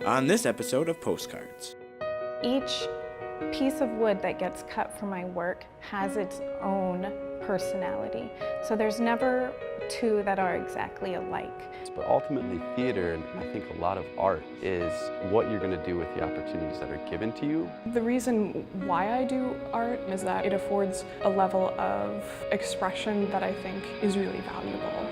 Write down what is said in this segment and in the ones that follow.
on this episode of Postcards. Each piece of wood that gets cut for my work has its own personality. So there's never two that are exactly alike. But ultimately, theater, and I think a lot of art, is what you're going to do with the opportunities that are given to you. The reason why I do art is that it affords a level of expression that I think is really valuable.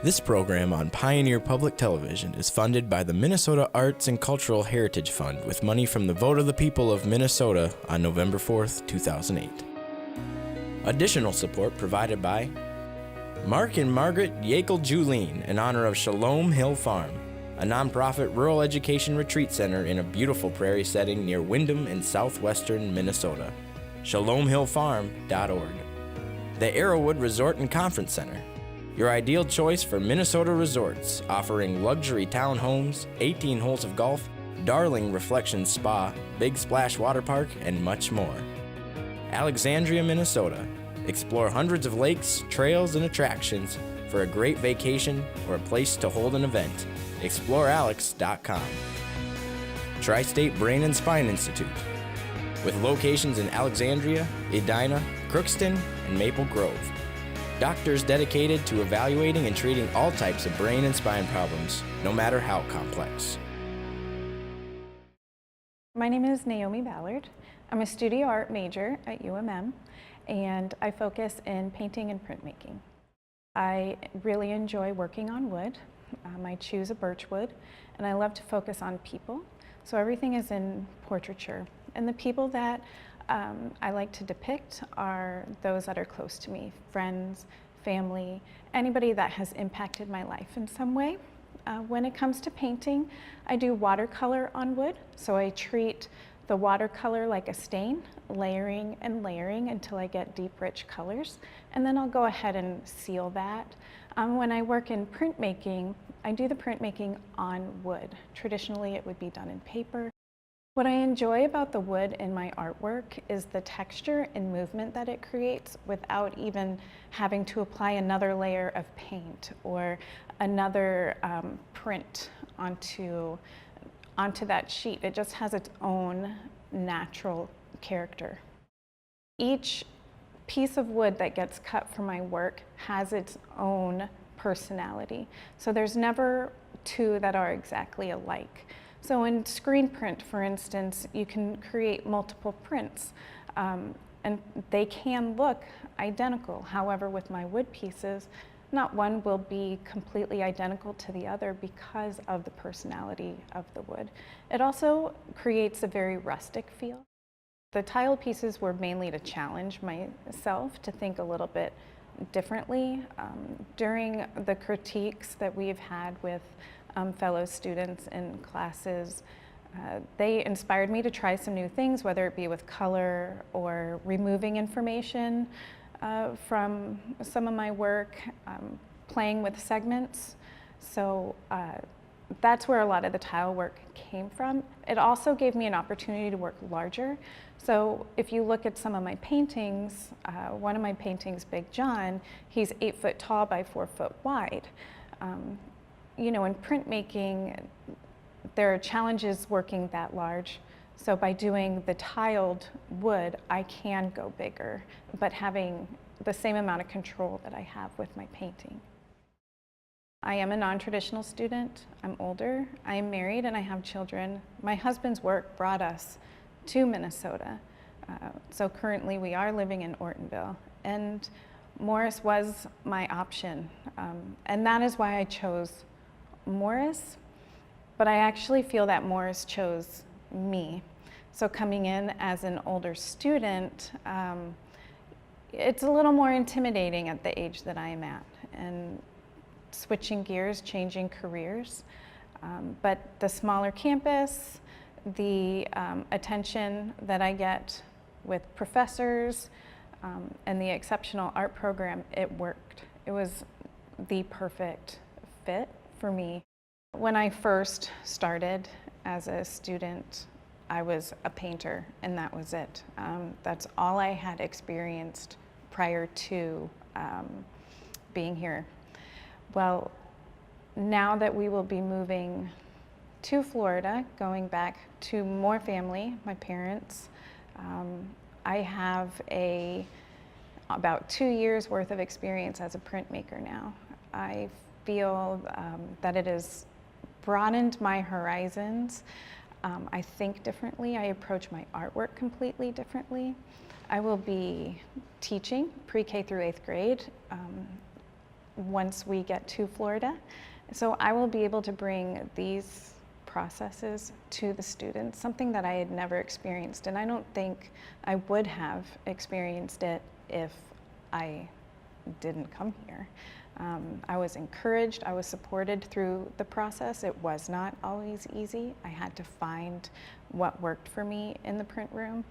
This program on Pioneer Public Television is funded by the Minnesota Arts and Cultural Heritage Fund with money from the vote of the people of Minnesota on November 4th, 2008. Additional support provided by Mark and Margaret Yakel-Julien in honor of Shalom Hill Farm, a nonprofit rural education retreat center in a beautiful prairie setting near Windham in southwestern Minnesota. ShalomHillFarm.org. The Arrowwood Resort and Conference Center, your ideal choice for Minnesota resorts, offering luxury townhomes, 18 holes of golf, Darling Reflections Spa, Big Splash Water Park, and much more. Alexandria, Minnesota. Explore hundreds of lakes, trails, and attractions for a great vacation or a place to hold an event. ExploreAlex.com. Tri-State Brain and Spine Institute, with locations in Alexandria, Edina, Crookston, and Maple Grove. Doctors dedicated to evaluating and treating all types of brain and spine problems, no matter how complex. My name is Naomi Ballard. I'm a studio art major at UMM, and I focus in painting and printmaking. I really enjoy working on wood. I choose a birch wood, and I love to focus on people. So everything is in portraiture. And the people that I like to depict are those that are close to me, friends, family, anybody that has impacted my life in some way. When it comes to painting, I do watercolor on wood, so I treat the watercolor like a stain, layering and layering until I get deep, rich colors, and then I'll go ahead and seal that. When I work in printmaking, I do the printmaking on wood. Traditionally, it would be done in paper. What I enjoy about the wood in my artwork is the texture and movement that it creates without even having to apply another layer of paint or another print onto that sheet. It just has its own natural character. Each piece of wood that gets cut for my work has its own personality. So there's never two that are exactly alike. So in screen print, for instance, you can create multiple prints, and they can look identical. However, with my wood pieces, not one will be completely identical to the other because of the personality of the wood. It also creates a very rustic feel. The tile pieces were mainly to challenge myself to think a little bit differently. During the critiques that we've had with fellow students in classes, they inspired me to try some new things, whether it be with color or removing information from some of my work, playing with segments. So that's where a lot of the tile work came from. It also gave me an opportunity to work larger. So if you look at some of my paintings, one of my paintings, Big John, he's 8 foot tall by 4 foot wide. You know, in printmaking, there are challenges working that large. So by doing the tiled wood, I can go bigger, but having the same amount of control that I have with my painting. I am a non-traditional student. I'm older, I am married, and I have children. My husband's work brought us to Minnesota. So currently we are living in Ortonville, and Morris was my option. And that is why I chose Morris, but I actually feel that Morris chose me. So coming in as an older student, it's a little more intimidating at the age that I am at, and switching gears, changing careers. But the smaller campus, the attention that I get with professors and the exceptional art program, it worked. It was the perfect fit for me. When I first started as a student, I was a painter and that was it. That's all I had experienced prior to being here. Well, now that we will be moving to Florida, going back to more family, my parents, I have about 2 years worth of experience as a printmaker now. I feel that it has broadened my horizons. I think differently. I approach my artwork completely differently. I will be teaching pre-K through 8th grade once we get to Florida. So I will be able to bring these processes to the students, something that I had never experienced. And I don't think I would have experienced it if I didn't come here. I was encouraged, I was supported through the process. It was not always easy. I had to find what worked for me in the print room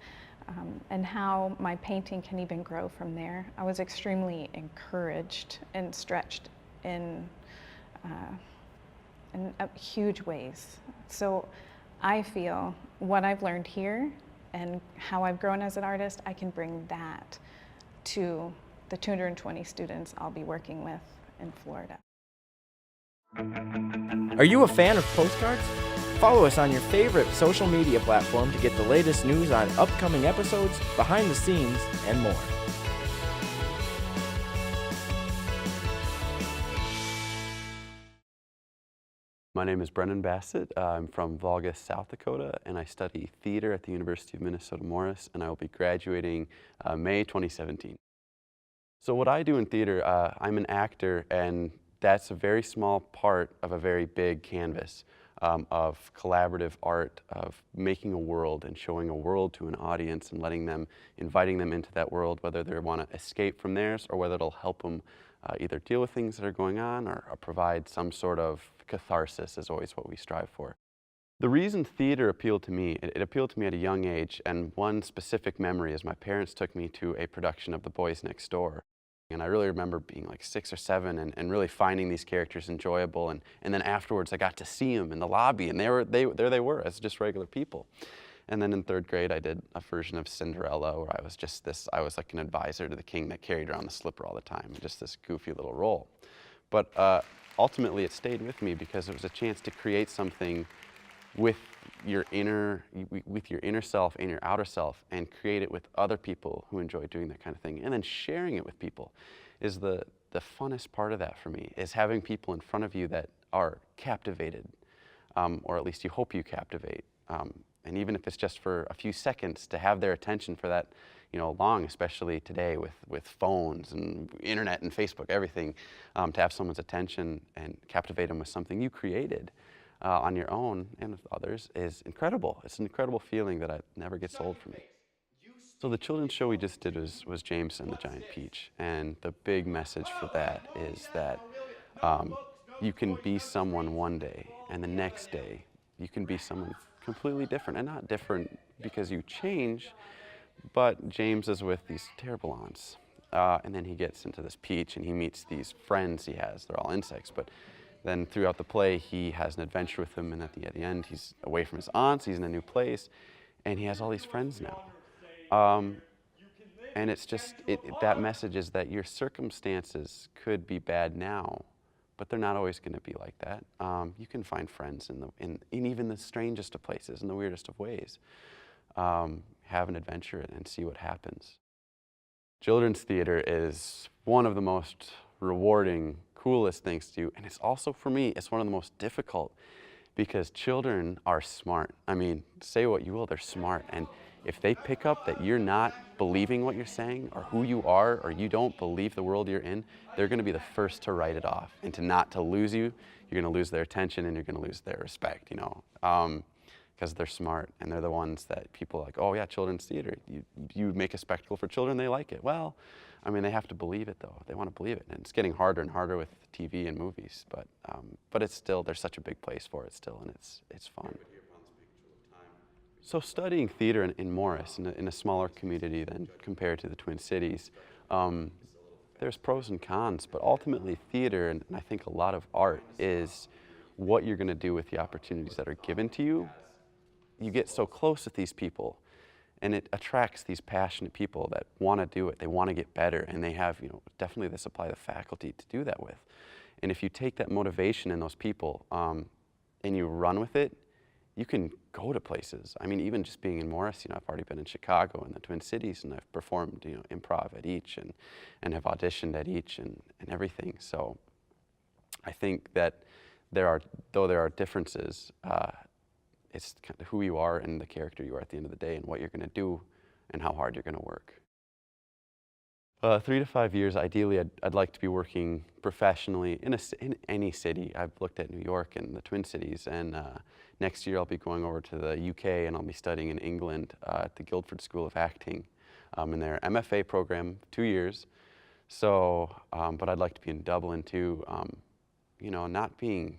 and how my painting can even grow from there. I was extremely encouraged and stretched in huge ways. So I feel what I've learned here and how I've grown as an artist, I can bring that to the 220 students I'll be working with in Florida. Are you a fan of postcards? Follow us on your favorite social media platform to get the latest news on upcoming episodes, behind the scenes, and more. My name is Brennan Bassett. I'm from Volga, South Dakota, and I study theater at the University of Minnesota-Morris, and I will be graduating May 2017. So what I do in theater, I'm an actor, and that's a very small part of a very big canvas of collaborative art, of making a world and showing a world to an audience and inviting them into that world, whether they want to escape from theirs or whether it'll help them either deal with things that are going on or provide some sort of catharsis is always what we strive for. The reason theater appealed to me, it appealed to me at a young age, and one specific memory is my parents took me to a production of The Boys Next Door. And I really remember being like 6 or 7 and really finding these characters enjoyable. And then afterwards I got to see them in the lobby, and there they were as just regular people. And then in 3rd grade I did a version of Cinderella where I was like an advisor to the king that carried around the slipper all the time, just this goofy little role. But ultimately it stayed with me because it was a chance to create something with your inner self and your outer self, and create it with other people who enjoy doing that kind of thing, and then sharing it with people is the funnest part of that for me, is having people in front of you that are captivated, or at least you hope you captivate, and even if it's just for a few seconds, to have their attention for that long, especially today with phones and internet and Facebook, everything, to have someone's attention and captivate them with something you created on your own and with others is incredible. It's an incredible feeling that never gets old for me. So the children's show we just did was James and the Giant Peach, and the big message for that is that you can be someone one day, and the next day you can be someone completely different, and not different because you change, but James is with these terrible aunts, and then he gets into this peach and he meets these friends he has. They're all insects, but then throughout the play, he has an adventure with them, and at the end, he's away from his aunts, he's in a new place, and he has all these friends now. And it's just, that message is that your circumstances could be bad now, but they're not always going to be like that. You can find friends in even the strangest of places, in the weirdest of ways. Have an adventure and see what happens. Children's theater is one of the most rewarding, coolest things to do, and it's also, for me, it's one of the most difficult, because children are smart. I mean, say what you will, they're smart, and if they pick up that you're not believing what you're saying or who you are, or you don't believe the world you're in, they're going to be the first to write it off, and to lose you. You're going to lose their attention, and you're going to lose their respect, because they're smart, and they're the ones that people are like, oh yeah, children's theater, you make a spectacle for children, they like it. Well, I mean, they have to believe it though. They want to believe it, and it's getting harder and harder with TV and movies. But it's still, there's such a big place for it still, and it's fun. So studying theater in Morris, in a smaller community than compared to the Twin Cities, there's pros and cons, but ultimately theater, and I think a lot of art, is what you're going to do with the opportunities that are given to you. You get so close with these people, and it attracts these passionate people that want to do it, they want to get better, and they have, definitely the supply, the faculty to do that with. And if you take that motivation in those people and you run with it, you can go to places. I mean, even just being in Morris, I've already been in Chicago and the Twin Cities, and I've performed, improv at each and have auditioned at each and everything. So I think that though there are differences, it's kind of who you are and the character you are at the end of the day and what you're going to do and how hard you're going to work. 3 to 5 years, ideally, I'd like to be working professionally in any city. I've looked at New York and the Twin Cities, and next year I'll be going over to the UK and I'll be studying in England at the Guildford School of Acting in their MFA program, 2 years. So, but I'd like to be in Dublin too, not being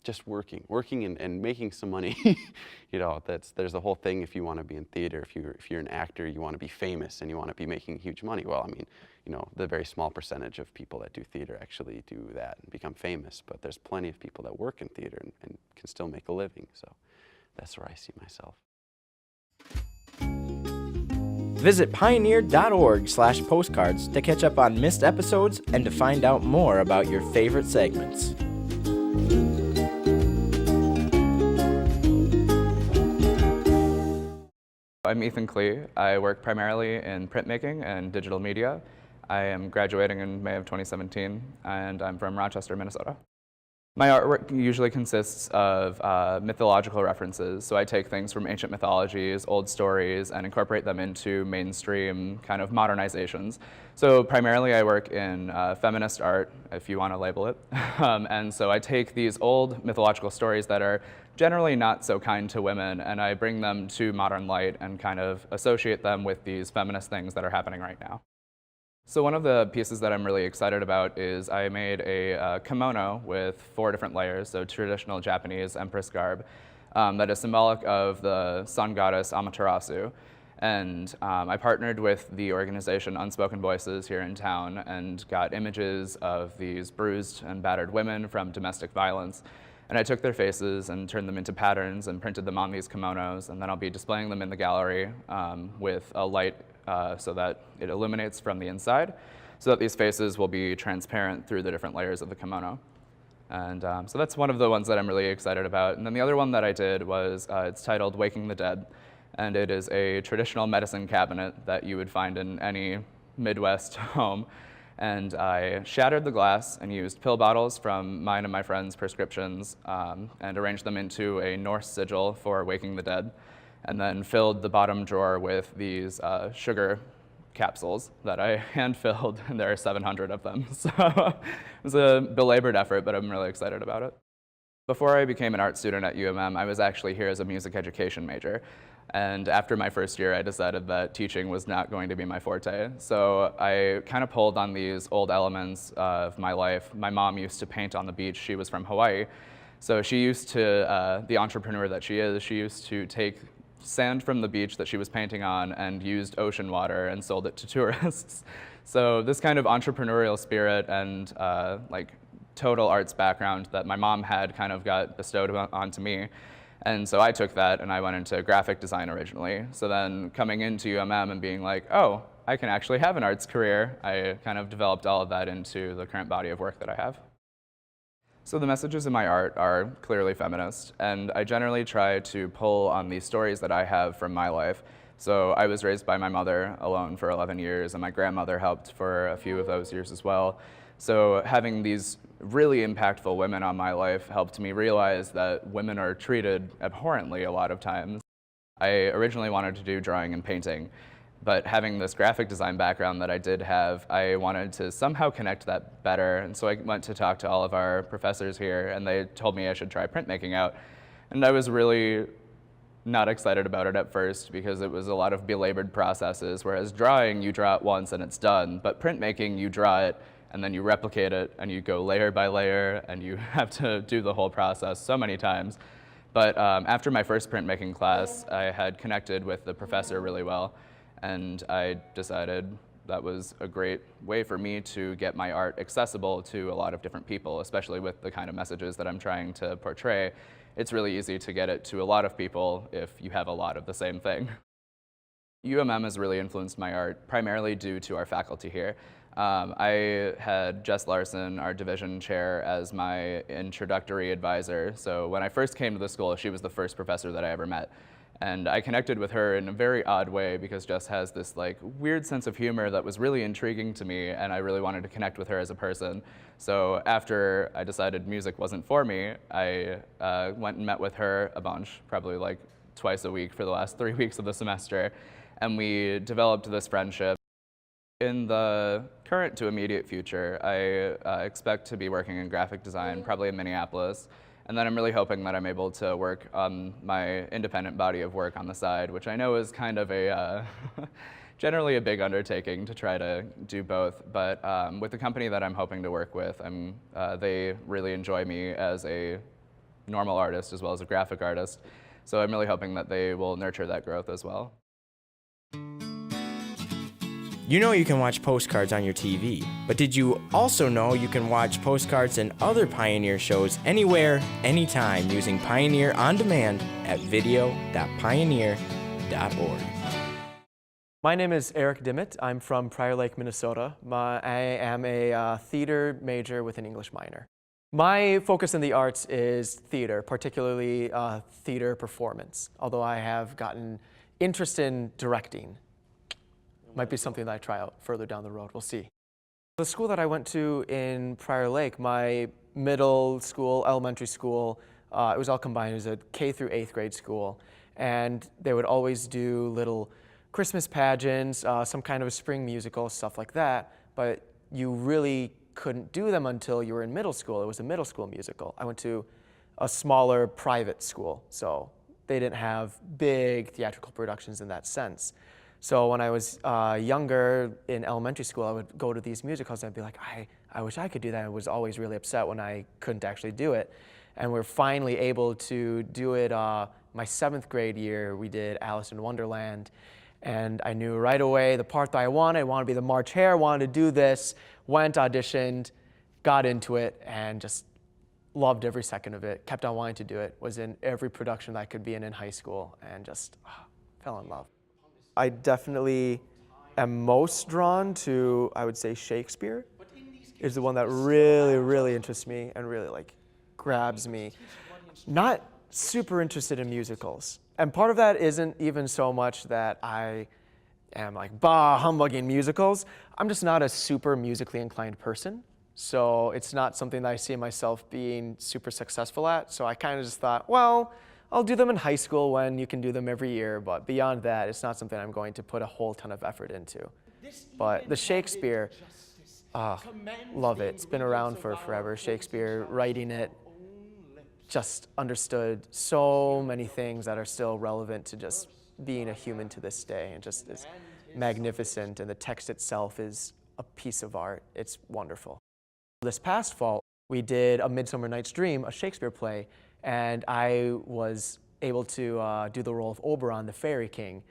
just working and making some money. There's the whole thing. If you want to be in theater, if you're an actor, you want to be famous and you want to be making huge money. Well, I mean, the very small percentage of people that do theater actually do that and become famous. But there's plenty of people that work in theater and can still make a living. So that's where I see myself. Visit pioneer.org/postcards to catch up on missed episodes and to find out more about your favorite segments. I'm Ethan Klee. I work primarily in printmaking and digital media. I am graduating in May of 2017, and I'm from Rochester, Minnesota. My artwork usually consists of mythological references, so I take things from ancient mythologies, old stories, and incorporate them into mainstream kind of modernizations. So primarily I work in feminist art, if you want to label it. And so I take these old mythological stories that are generally not so kind to women, and I bring them to modern light and kind of associate them with these feminist things that are happening right now. So one of the pieces that I'm really excited about is I made a kimono with 4 different layers, so traditional Japanese empress garb, that is symbolic of the sun goddess Amaterasu. And I partnered with the organization Unspoken Voices here in town and got images of these bruised and battered women from domestic violence. And I took their faces and turned them into patterns and printed them on these kimonos, and then I'll be displaying them in the gallery with a light so that it illuminates from the inside, so that these faces will be transparent through the different layers of the kimono. And so that's one of the ones that I'm really excited about. And then the other one that I did was, it's titled Waking the Dead, and it is a traditional medicine cabinet that you would find in any Midwest home. And I shattered the glass and used pill bottles from mine and my friends' prescriptions and arranged them into a Norse sigil for waking the dead, and then filled the bottom drawer with these sugar capsules that I hand-filled, and there are 700 of them. So it was a belabored effort, but I'm really excited about it. Before I became an art student at UMM, I was actually here as a music education major. And after my first year, I decided that teaching was not going to be my forte. So I kind of pulled on these old elements of my life. My mom used to paint on the beach. She was from Hawaii. So she used to, the entrepreneur that she is, she used to take sand from the beach that she was painting on and used ocean water and sold it to tourists. So this kind of entrepreneurial spirit and total arts background that my mom had kind of got bestowed onto me. And so I took that and I went into graphic design originally. So then coming into UMM and being like, oh, I can actually have an arts career, I kind of developed all of that into the current body of work that I have. So the messages in my art are clearly feminist, and I generally try to pull on these stories that I have from my life. So I was raised by my mother alone for 11 years, and my grandmother helped for a few of those years as well. So having these really impactful women on my life helped me realize that women are treated abhorrently a lot of times. I originally wanted to do drawing and painting, but having this graphic design background that I did have, I wanted to somehow connect that better. And so I went to talk to all of our professors here, and they told me I should try printmaking out. And I was really not excited about it at first because it was a lot of belabored processes, whereas drawing, you draw it once and it's done, but printmaking, you draw it and then you replicate it and you go layer by layer and you have to do the whole process so many times. But after my first printmaking class, I had connected with the professor really well, and I decided that was a great way for me to get my art accessible to a lot of different people, especially with the kind of messages that I'm trying to portray. It's really easy to get it to a lot of people if you have a lot of the same thing. UMM has really influenced my art, primarily due to our faculty here. I had Jess Larson, our division chair, as my introductory advisor. So when I first came to the school, she was the first professor that I ever met. And I connected with her in a very odd way because Jess has this like weird sense of humor that was really intriguing to me, and I really wanted to connect with her as a person. So after I decided music wasn't for me, I went and met with her a bunch, probably like twice a week for the last 3 weeks of the semester, and we developed this friendship. In the current to immediate future, I expect to be working in graphic design, probably in Minneapolis. And then I'm really hoping that I'm able to work on my independent body of work on the side, which I know is kind of a generally a big undertaking to try to do both. But with the company that I'm hoping to work with, they really enjoy me as a normal artist as well as a graphic artist. So I'm really hoping that they will nurture that growth as well. You know you can watch postcards on your TV, but did you also know you can watch postcards and other Pioneer shows anywhere, anytime using Pioneer On Demand at video.pioneer.org. My name is Eric Dimmitt. I'm from Prior Lake, Minnesota. I am a theater major with an English minor. My focus in the arts is theater, particularly theater performance, although I have gotten interest in directing. Might be something that I try out further down the road. We'll see. The school that I went to in Prior Lake, my middle school, elementary school, it was all combined. It was a K through 8th grade school. And they would always do little Christmas pageants, some kind of a spring musical, stuff like that. But you really couldn't do them until you were in middle school. It was a middle school musical. I went to a smaller private school, so they didn't have big theatrical productions in that sense. So when I was younger in elementary school, I would go to these musicals and I'd be like, I wish I could do that. I was always really upset when I couldn't actually do it. And we're finally able to do it my 7th grade year. We did Alice in Wonderland. And I knew right away the part that I wanted to be the March Hare, wanted to do this, went, auditioned, got into it, and just loved every second of it, kept on wanting to do it, was in every production that I could be in high school, and just fell in love. I definitely am most drawn to, I would say, Shakespeare is the one that really, really interests me and really like grabs me. Not super interested in musicals. And part of that isn't even so much that I am like, bah, humbugging musicals. I'm just not a super musically inclined person. So it's not something that I see myself being super successful at. So I kind of just thought, well, I'll do them in high school when you can do them every year, but beyond that, it's not something I'm going to put a whole ton of effort into. But the Shakespeare, love it. It's been around for forever. Shakespeare, writing it, just understood so many things that are still relevant to just being a human to this day, and just is magnificent, and the text itself is a piece of art. It's wonderful. This past fall, we did A Midsummer Night's Dream, a Shakespeare play, and I was able to do the role of Oberon, the Fairy King.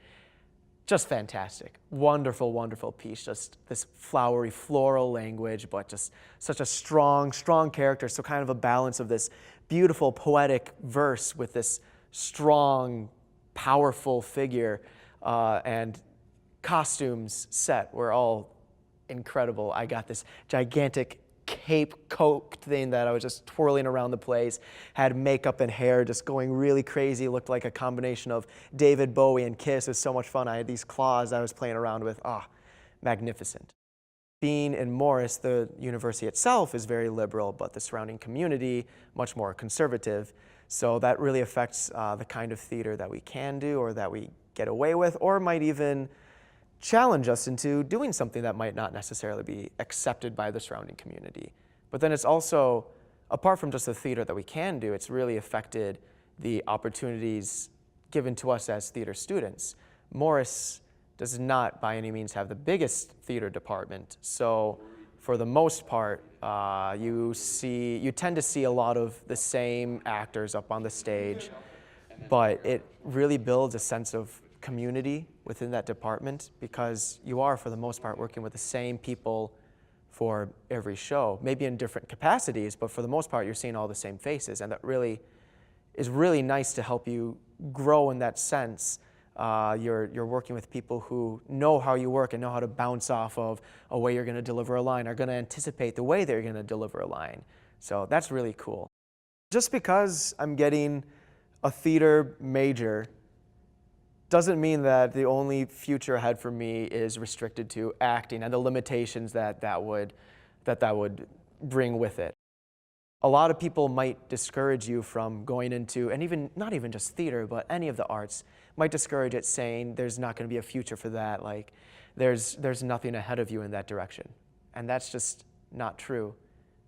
Just fantastic. Wonderful, wonderful piece. Just this flowery, floral language, but just such a strong, strong character. So kind of a balance of this beautiful, poetic verse with this strong, powerful figure. And costumes set were all incredible. I got this gigantic cape coat thing that I was just twirling around the place, had makeup and hair just going really crazy, looked like a combination of David Bowie and Kiss. It was so much fun. I had these claws I was playing around with. Magnificent. Being in Morris, the university itself is very liberal, but the surrounding community much more conservative. So that really affects the kind of theater that we can do or that we get away with, or might even challenge us into doing something that might not necessarily be accepted by the surrounding community. But then it's also, apart from just the theater that we can do, it's really affected the opportunities given to us as theater students. Morris does not by any means have the biggest theater department, so for the most part, you tend to see a lot of the same actors up on the stage. but it really builds a sense of community within that department because you are, for the most part, working with the same people for every show, maybe in different capacities, but for the most part, you're seeing all the same faces, and that really is really nice to help you grow in that sense. You're working with people who know how you work and know how to bounce off of a way you're going to deliver a line, are going to anticipate the way they're going to deliver a line. So that's really cool. Just because I'm getting a theater major doesn't mean that the only future ahead for me is restricted to acting and the limitations that would bring with it. A lot of people might discourage you from going into, and even not even just theater, but any of the arts, might discourage it, saying there's not going to be a future for that, like there's nothing ahead of you in that direction. And that's just not true.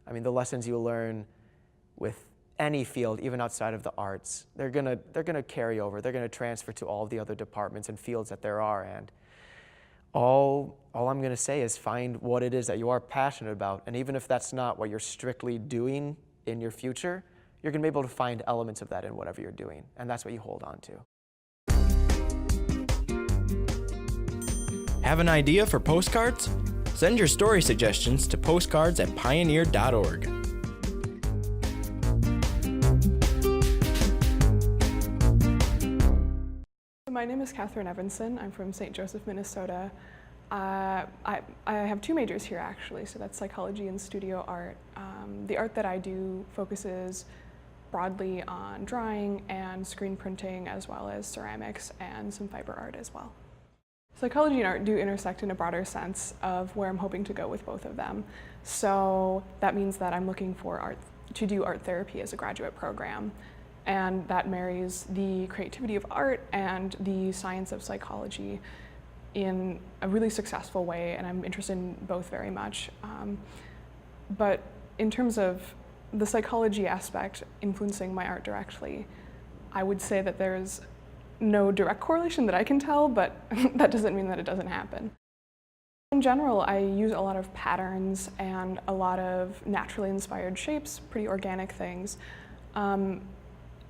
I mean, the lessons you learn with any field, even outside of the arts, they're gonna carry over. They're gonna transfer to all the other departments and fields that there are. And all I'm gonna say is find what it is that you are passionate about. And even if that's not what you're strictly doing in your future, you're gonna be able to find elements of that in whatever you're doing. And that's what you hold on to. Have an idea for postcards? Send your story suggestions to postcards@pioneer.org. My name is Catherine Evanson. I'm from St. Joseph, Minnesota. I have two majors here actually, so that's psychology and studio art. The art that I do focuses broadly on drawing and screen printing, as well as ceramics and some fiber art as well. Psychology and art do intersect in a broader sense of where I'm hoping to go with both of them. So that means that I'm looking for to do art therapy as a graduate program. And that marries the creativity of art and the science of psychology in a really successful way, and I'm interested in both very much. But in terms of the psychology aspect influencing my art directly, I would say that there's no direct correlation that I can tell, but that doesn't mean that it doesn't happen. In general, I use a lot of patterns and a lot of naturally inspired shapes, pretty organic things.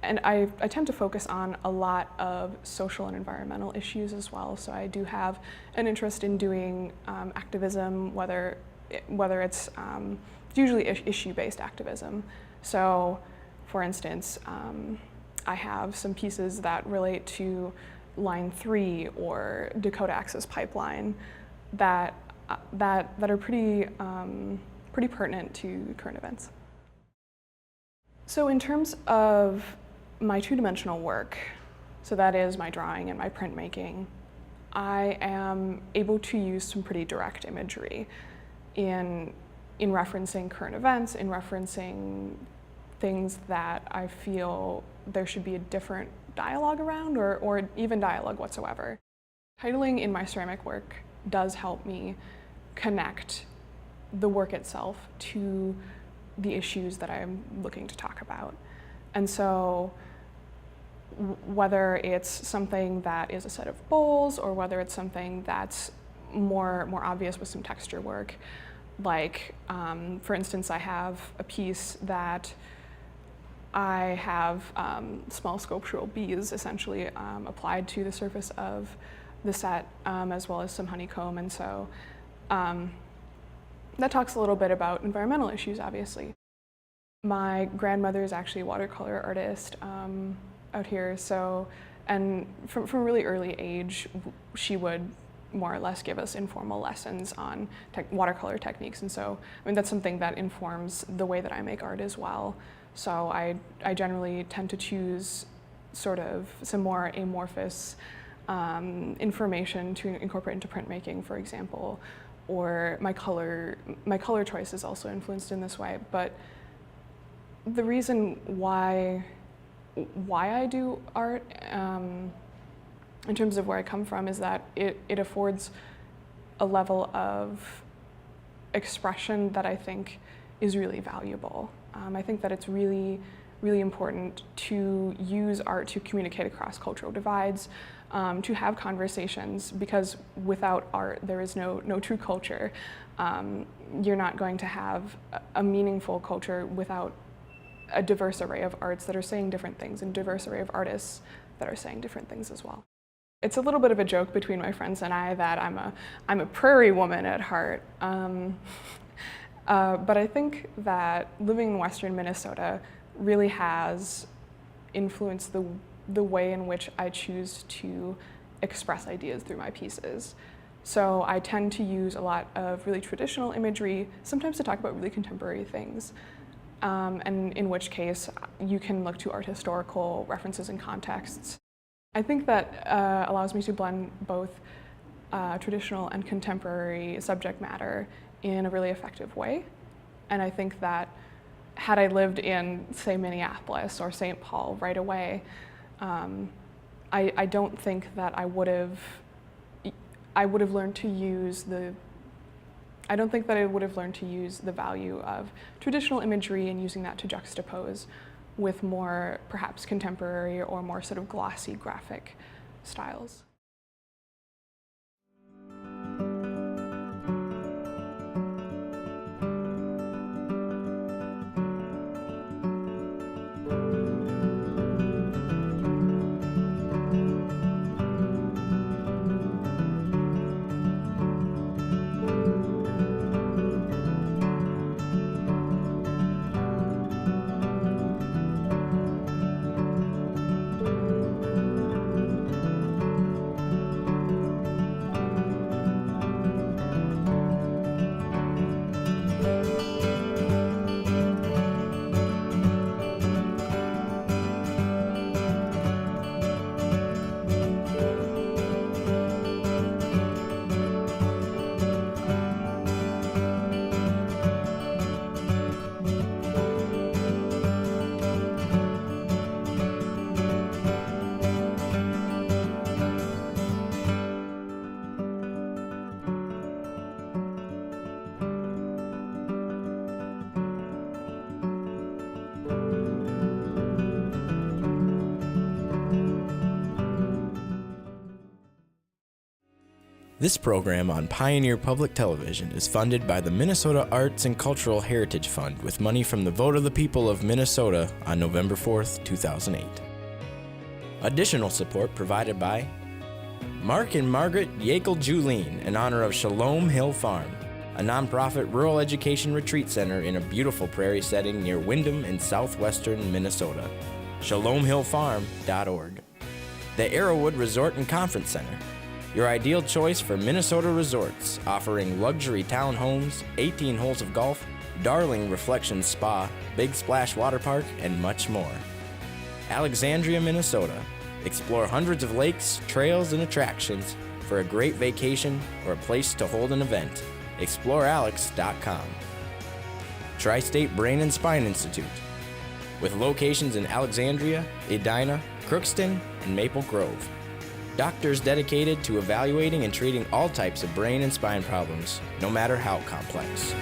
And I tend to focus on a lot of social and environmental issues as well. So I do have an interest in doing activism, whether it's usually issue-based activism. So, for instance, I have some pieces that relate to Line 3 or Dakota Access Pipeline that are pretty pertinent to current events. So in terms of my two-dimensional work, so that is my drawing and my printmaking, I am able to use some pretty direct imagery in referencing current events, in referencing things that I feel there should be a different dialogue around, or even dialogue whatsoever. Titling in my ceramic work does help me connect the work itself to the issues that I'm looking to talk about. And so whether it's something that is a set of bowls or whether it's something that's more obvious with some texture work, like for instance, I have a piece that I have small sculptural bees essentially applied to the surface of the set, as well as some honeycomb. And so that talks a little bit about environmental issues, obviously. My grandmother is actually a watercolor artist out here, so, and from a really early age, she would more or less give us informal lessons on watercolor techniques, and so, I mean, that's something that informs the way that I make art as well. So I generally tend to choose sort of some more amorphous information to incorporate into printmaking, for example, or my color choice is also influenced in this way. But the reason why I do art, in terms of where I come from, is that it affords a level of expression that I think is really valuable. I think that it's really, really important to use art to communicate across cultural divides, to have conversations, because without art there is no true culture. You're not going to have a meaningful culture without a diverse array of arts that are saying different things and diverse array of artists that are saying different things as well. It's a little bit of a joke between my friends and I that I'm a prairie woman at heart. But I think that living in Western Minnesota really has influenced the way in which I choose to express ideas through my pieces. So I tend to use a lot of really traditional imagery, sometimes to talk about really contemporary things, and in which case you can look to art historical references and contexts. I think that allows me to blend both traditional and contemporary subject matter in a really effective way. And I think that had I lived in, say, Minneapolis or St. Paul right away, I don't think that I would have learned to use the value of traditional imagery and using that to juxtapose with more perhaps contemporary or more sort of glossy graphic styles. This program on Pioneer Public Television is funded by the Minnesota Arts and Cultural Heritage Fund with money from the vote of the people of Minnesota on November 4th, 2008. Additional support provided by Mark and Margaret Yakel-Julien in honor of Shalom Hill Farm, a nonprofit rural education retreat center in a beautiful prairie setting near Windham in southwestern Minnesota. ShalomHillFarm.org. The Arrowwood Resort and Conference Center, your ideal choice for Minnesota resorts, offering luxury townhomes, 18 holes of golf, Darling Reflections Spa, Big Splash Water Park, and much more. Alexandria, Minnesota. Explore hundreds of lakes, trails, and attractions for a great vacation or a place to hold an event. ExploreAlex.com. Tri-State Brain and Spine Institute, with locations in Alexandria, Edina, Crookston, and Maple Grove. Doctors dedicated to evaluating and treating all types of brain and spine problems, no matter how complex.